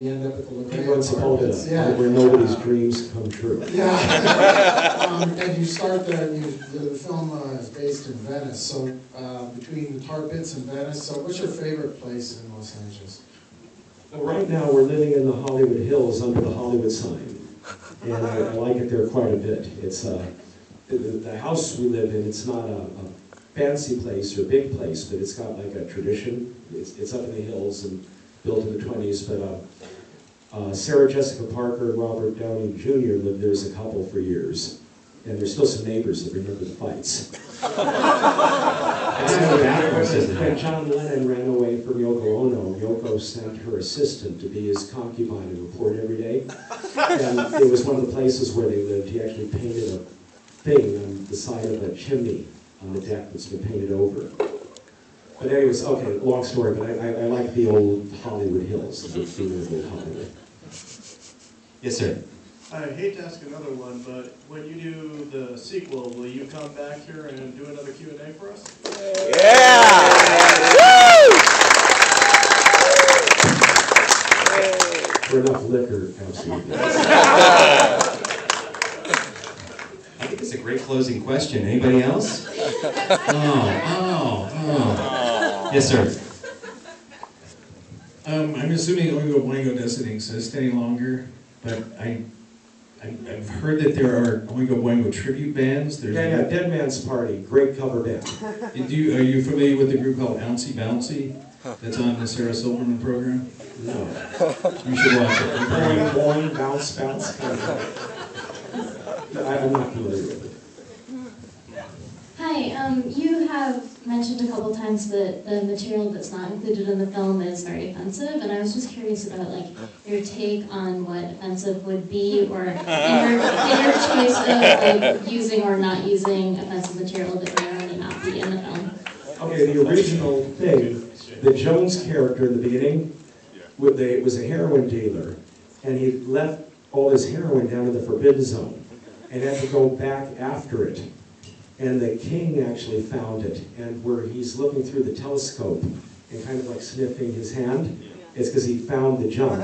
You end up at the Once upon a time where nobody's dreams come true. Yeah. And you start there, and the film is based in Venice, so between the tar pits and Venice, so what's your favorite place in Los Angeles? Well, right now we're living in the Hollywood Hills under the Hollywood sign, and I like it there quite a bit. It's the house we live in, it's not a fancy place or big place, but it's got like a tradition. It's up in the hills and built in the 20s, but Sarah Jessica Parker and Robert Downey Jr. lived there as a couple for years. And there's still some neighbors that remember the fights. When John Lennon ran away from Yoko Ono, Yoko sent her assistant to be his concubine and report every day. And it was one of the places where they lived. He actually painted a thing on the side of a chimney on the deck that's been painted over. But anyways, okay, long story, but I like the old Hollywood Hills, the feeling of old Hollywood. Yes, sir. I hate to ask another one, but when you do the sequel, will you come back here and do another Q&A for us? Yeah! For enough liquor, absolutely. I think it's a great closing question. Anybody else? Oh. Yes, sir. I'm assuming Oingo Boingo doesn't exist any longer, but I've heard that there are Oingo Boingo tribute bands. Yeah, Dead Man's Party, great cover band. Are you familiar with the group called Ouncy Bouncy that's on the Sarah Silverman program? No. You should watch it. Boing, boing, bounce, bounce. I'm not familiar with it. Hi, you have mentioned a couple times that the material that's not included in the film is very offensive, and I was just curious about your take on what offensive would be, or in your choice of using or not using offensive material that may or may not be in the film. Okay, the original thing, the Jones character in the beginning, was a heroin dealer, and he left all his heroin down in the Forbidden Zone, and had to go back after it. And the king actually found it, and where he's looking through the telescope and kind of like sniffing his hand, it's because he found the junk.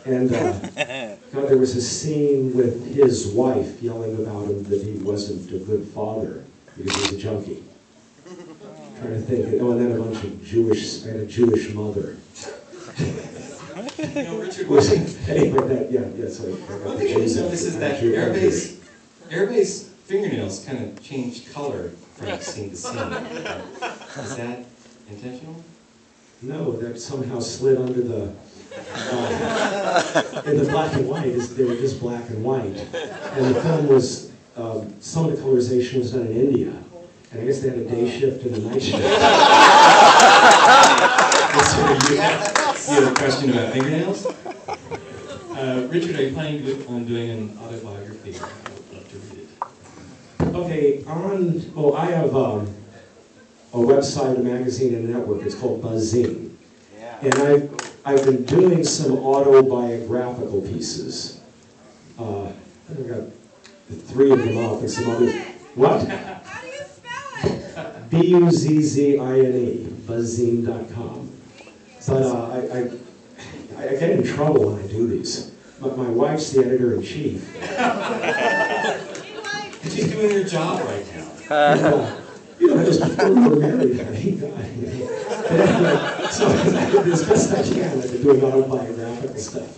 And there was a scene with his wife yelling about him that he wasn't a good father because he was a junkie. Trying to think, and then a bunch of Jewish mother. Richard, sorry. One thing I just noticed is that everybody's fingernails kind of changed color from scene to scene. Is that intentional? No, that somehow slid under the... in the black and white, they were just black and white. And the film was, some of the colorization was done in India. And I guess they had a day shift and a night shift. You have a question about fingernails? Richard, are you planning on doing an autobiography? I would love to read it. Okay, I have a website, a magazine, and a network. It's called Buzzine. And I've been doing some autobiographical pieces. I've got 3 of them up and some others. What? How do you spell it? Buzzine, buzzine.com. But I get in trouble when I do these. But my wife's the editor-in-chief. And she's doing her job right now. Just before we were married, thank God. But anyway, so as best I can, I've been doing autobiographical stuff.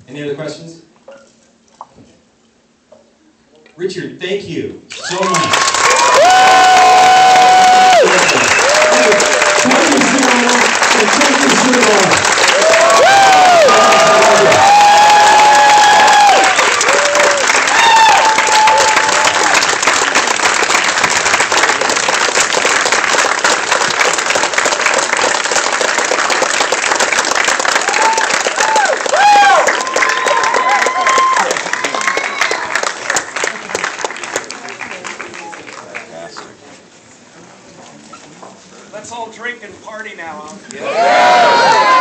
Any other questions? Richard, thank you so much. Thank you, Cinebarre. Thank you, Cinebarre. Let's all drink and party now, huh? Yeah.